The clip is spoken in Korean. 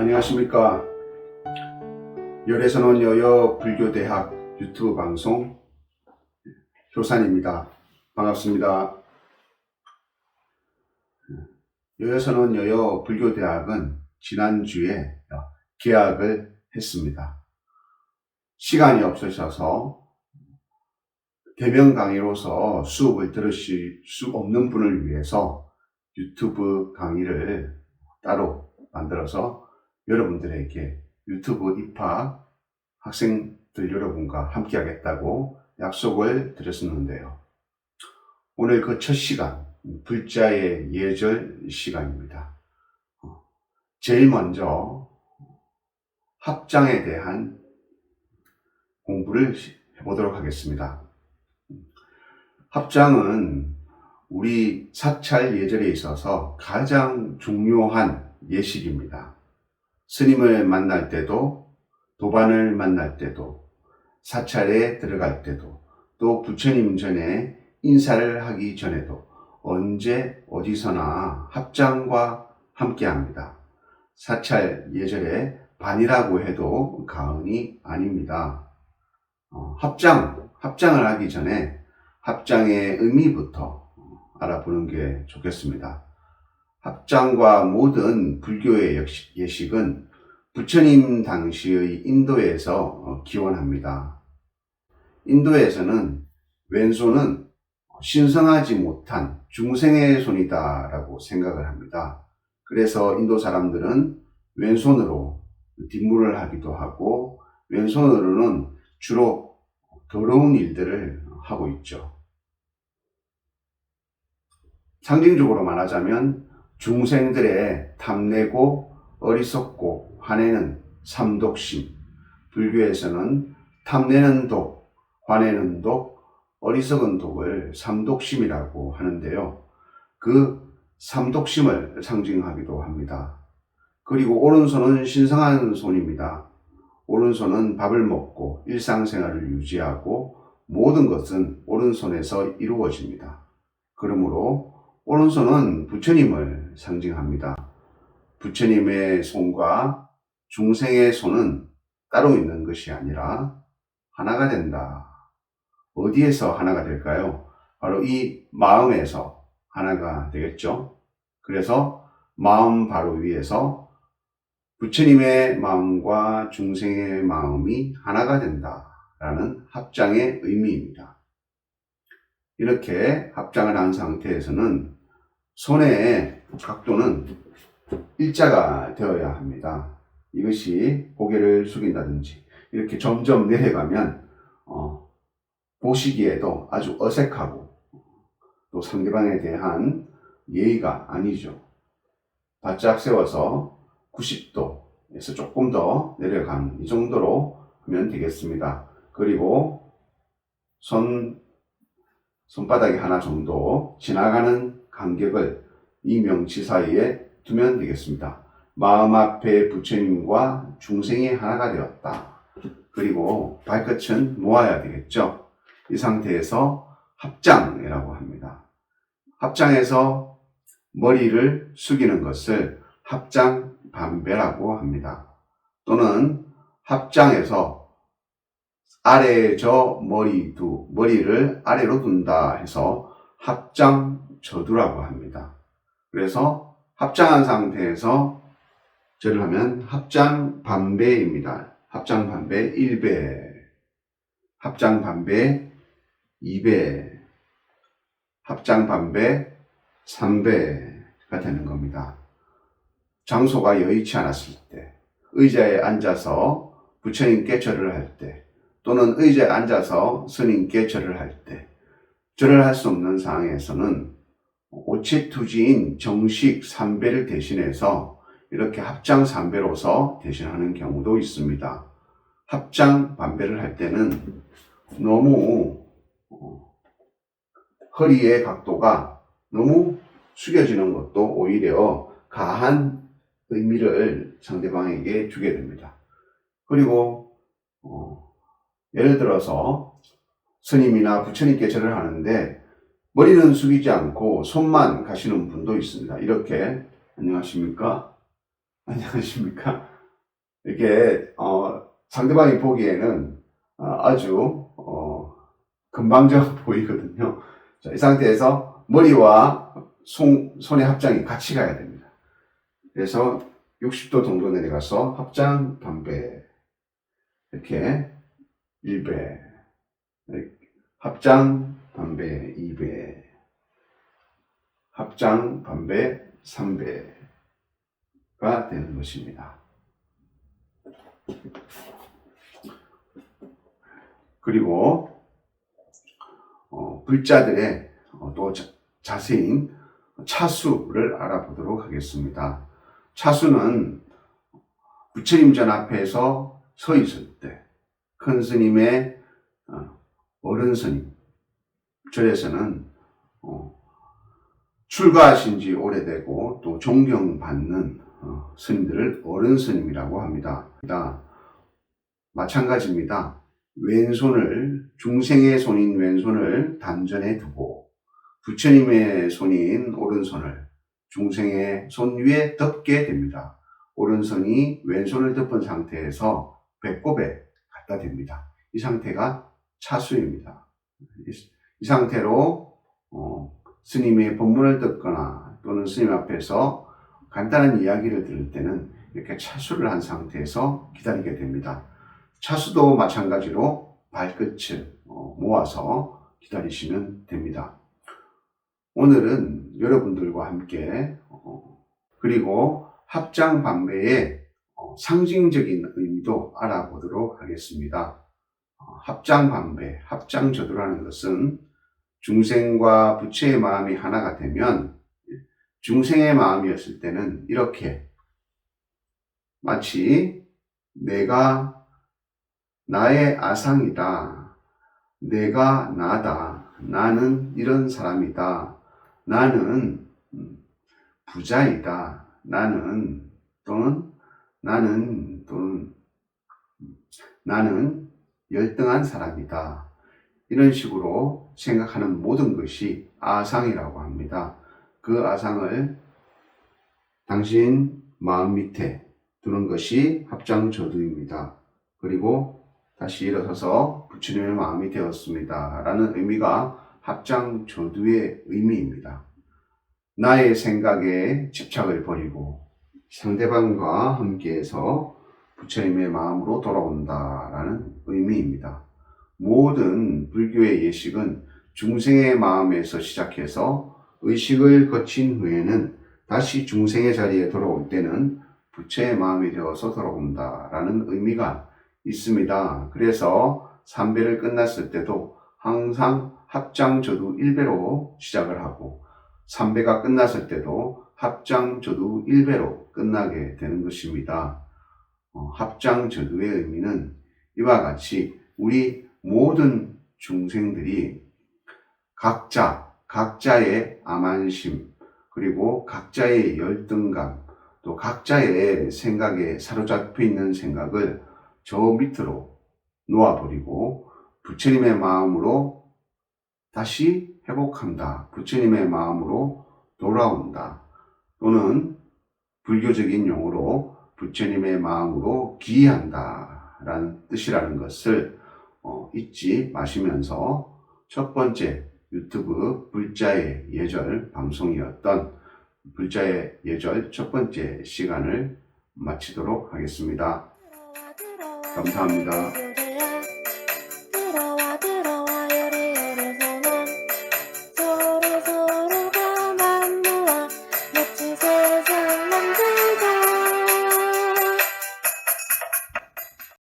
안녕하십니까. 열애선원 여여불교대학 유튜브 방송 효산입니다. 반갑습니다. 열애선원 여여불교대학은 지난주에 개학을 했습니다. 시간이 없으셔서 대면 강의로서 수업을 들으실 수 없는 분을 위해서 유튜브 강의를 따로 만들어서 여러분들에게 유튜브 입학 학생들 여러분과 함께 하겠다고 약속을 드렸었는데요. 오늘 그 첫 시간, 불자의 예절 시간입니다. 제일 먼저 합장에 대한 공부를 해보도록 하겠습니다. 합장은 우리 사찰 예절에 있어서 가장 중요한 예식입니다. 스님을 만날 때도, 도반을 만날 때도, 사찰에 들어갈 때도, 또 부처님 전에 인사를 하기 전에도 언제 어디서나 합장과 함께 합니다. 사찰 예절의 반이라고 해도 과언이 아닙니다. 합장을 하기 전에 합장의 의미부터 알아보는 게 좋겠습니다. 합장과 모든 불교의 예식은 부처님 당시의 인도에서 기원합니다. 인도에서는 왼손은 신성하지 못한 중생의 손이다 라고 생각을 합니다. 그래서 인도 사람들은 왼손으로 뒷물을 하기도 하고 왼손으로는 주로 더러운 일들을 하고 있죠. 상징적으로 말하자면 중생들의 탐내고 어리석고 화내는 삼독심, 불교에서는 탐내는 독, 화내는 독, 어리석은 독을 삼독심이라고 하는데요. 그 삼독심을 상징하기도 합니다. 그리고 오른손은 신성한 손입니다. 오른손은 밥을 먹고 일상생활을 유지하고 모든 것은 오른손에서 이루어집니다. 그러므로 오른손은 부처님을 상징합니다. 부처님의 손과 중생의 손은 따로 있는 것이 아니라 하나가 된다. 어디에서 하나가 될까요? 바로 이 마음에서 하나가 되겠죠. 그래서 마음 바로 위에서 부처님의 마음과 중생의 마음이 하나가 된다라는 합장의 의미입니다. 이렇게 합장을 한 상태에서는 손의 각도는 일자가 되어야 합니다. 이것이 고개를 숙인다든지 이렇게 점점 내려가면 보시기에도 아주 어색하고 또 상대방에 대한 예의가 아니죠. 바짝 세워서 90도에서 조금 더 내려간 이 정도로 하면 되겠습니다. 그리고 손바닥이 하나 정도 지나가는 간격을 이 명치 사이에 두면 되겠습니다. 마음 앞에 부처님과 중생이 하나가 되었다. 그리고 발끝은 모아야 되겠죠. 이 상태에서 합장이라고 합니다. 합장에서 머리를 숙이는 것을 합장반배라고 합니다. 또는 합장에서 아래에 머리를 아래로 둔다 해서 합장저두라고 합니다. 그래서 합장한 상태에서 절을 하면 합장반배입니다. 합장반배 1배, 합장반배 2배, 합장반배 3배가 되는 겁니다. 장소가 여의치 않았을 때, 의자에 앉아서 부처님께 절을 할 때, 또는 의자에 앉아서 스님께 절을 할 때, 절을 할 수 없는 상황에서는 오체투지인 정식 3배를 대신해서 이렇게 합장 3배로서 대신하는 경우도 있습니다. 합장 반배를 할 때는 너무 허리의 각도가 너무 숙여지는 것도 오히려 가한 의미를 상대방에게 주게 됩니다. 그리고 예를 들어서 스님이나 부처님께 절을 하는데 머리는 숙이지 않고 손만 가시는 분도 있습니다. 이렇게 안녕하십니까? 안녕하십니까? 이렇게 상대방이 보기에는 아주 건방져 보이거든요. 자, 이 상태에서 머리와 손의 합장이 같이 가야 됩니다. 그래서 60도 정도 내려가서 합장 반배, 이렇게 1배, 합장 반배 2배, 합장 반배 3배가 되는 것입니다. 그리고 불자들의 또 자세인 차수를 알아보도록 하겠습니다. 차수는 부처님 전 앞에서 서 있을 때 큰 스님의 어른 스님 절에서는 출가하신 지 오래되고 또 존경받는 스님들을 어른 스님이라고 합니다. 마찬가지입니다. 왼손을, 중생의 손인 왼손을 단전에 두고 부처님의 손인 오른손을 중생의 손 위에 덮게 됩니다. 오른손이 왼손을 덮은 상태에서 배꼽에 갖다 댑니다. 이 상태가 차수입니다. 이 상태로 스님의 법문을 듣거나 또는 스님 앞에서 간단한 이야기를 들을 때는 이렇게 차수를 한 상태에서 기다리게 됩니다. 차수도 마찬가지로 발끝을 모아서 기다리시면 됩니다. 오늘은 여러분들과 함께 그리고 합장 반배의 상징적인 의미도 알아보도록 하겠습니다. 합장 반배, 합장 저도라는 것은 중생과 부처의 마음이 하나가 되면 중생의 마음이었을 때는 이렇게 마치 내가 나의 아상이다, 내가 나다, 나는 이런 사람이다, 나는 부자이다, 나는 열등한 사람이다, 이런 식으로 생각하는 모든 것이 아상이라고 합니다. 그 아상을 당신 마음 밑에 두는 것이 합장저두입니다. 그리고 다시 일어서서 부처님의 마음이 되었습니다 라는 의미가 합장저두의 의미입니다. 나의 생각에 집착을 버리고 상대방과 함께해서 부처님의 마음으로 돌아온다라는 의미입니다. 모든 불교의 예식은 중생의 마음에서 시작해서 의식을 거친 후에는 다시 중생의 자리에 돌아올 때는 부처의 마음이 되어서 돌아온다라는 의미가 있습니다. 그래서 3배를 끝났을 때도 항상 합장저두 1배로 시작을 하고 3배가 끝났을 때도 합장저두 1배로 끝나게 되는 것입니다. 합장저두의 의미는 이와 같이 우리 모든 중생들이 각자의 암안심, 그리고 각자의 열등감, 또 각자의 생각에 사로잡혀 있는 생각을 저 밑으로 놓아버리고 부처님의 마음으로 다시 회복한다. 부처님의 마음으로 돌아온다. 또는 불교적인 용어로 부처님의 마음으로 기이한다 라는 뜻이라는 것을 잊지 마시면서 첫 번째 유튜브 불자의 예절 방송이었던 불자의 예절 첫 번째 시간을 마치도록 하겠습니다. 감사합니다.